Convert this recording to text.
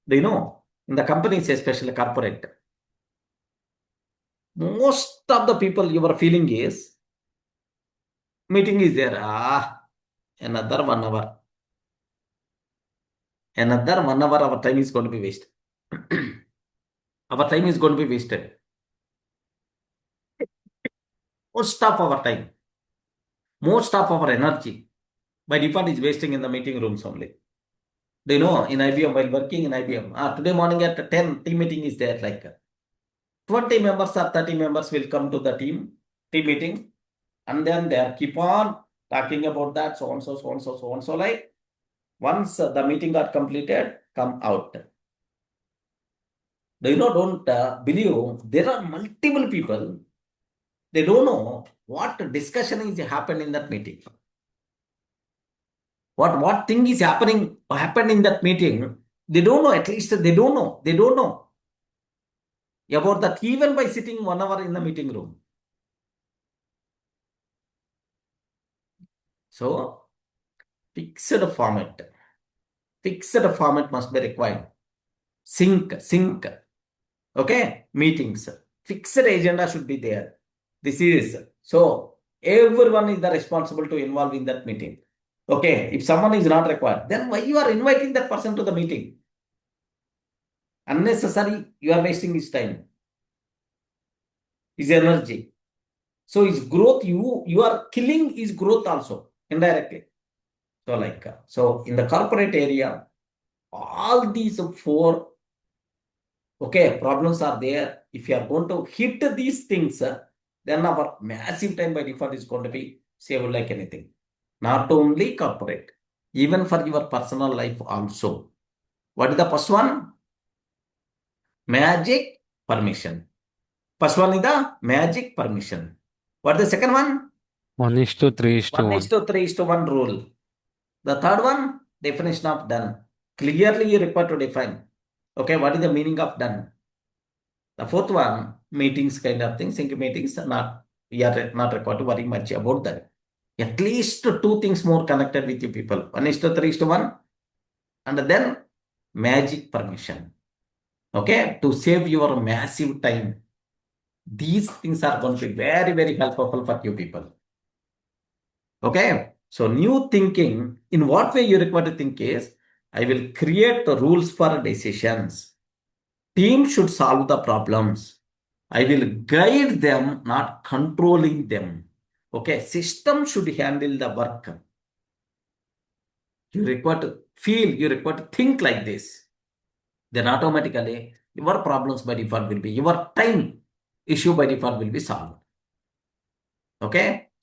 Do you know? In the companies, especially corporate, most of the people your feeling is meeting is there. Another 1 hour. Another 1 hour, our time is going to be wasted. Our time is going to be wasted. Most of our time, most of our energy, by default, is wasting in the meeting rooms only. Do you know, in IBM, while working in IBM, today morning at 10, team meeting is there, like 20 members or 30 members will come to the team meeting, and then they keep on talking about that, so and so, so and so, so and so, like once the meeting got completed, come out. Do you know, don't believe, there are multiple people, they don't know what discussion is happened in that meeting. What thing is happened in that meeting, they don't know, at least they don't know about that even by sitting 1 hour in the meeting room. So, fixed format must be required. Sync. Okay, meetings. Fixed agenda should be there. This is so everyone is the responsible to involve in that meeting. Okay, if someone is not required, then why you are inviting that person to the meeting? Unnecessary, you are wasting his time, his energy. So his growth, you are killing his growth also indirectly. So in the corporate area, all these 4 problems are there. If you are going to hit these things, then our massive time by default is going to be saved like anything. Not only corporate, even for your personal life also. What is the first one? Magic permission. First one is the magic permission. What is the second one? 1:3:1. 1:3:1 rule. The third one, definition of done. Clearly you require to define. Okay, what is the meaning of done? The fourth one, meetings kind of thing, sync meetings, you are not required to worry much about that. At least 2 things more connected with you people. 1:3:1, and then magic permission. Okay, to save your massive time. These things are going to be very, very helpful for you people. Okay, so new thinking, in what way you require to think is, I will create the rules for decisions. Team should solve the problems. I will guide them, not controlling them. Okay, system should handle the work. You require to feel, you require to think like this. Then automatically your problems by default will be, your time issue by default will be solved. Okay.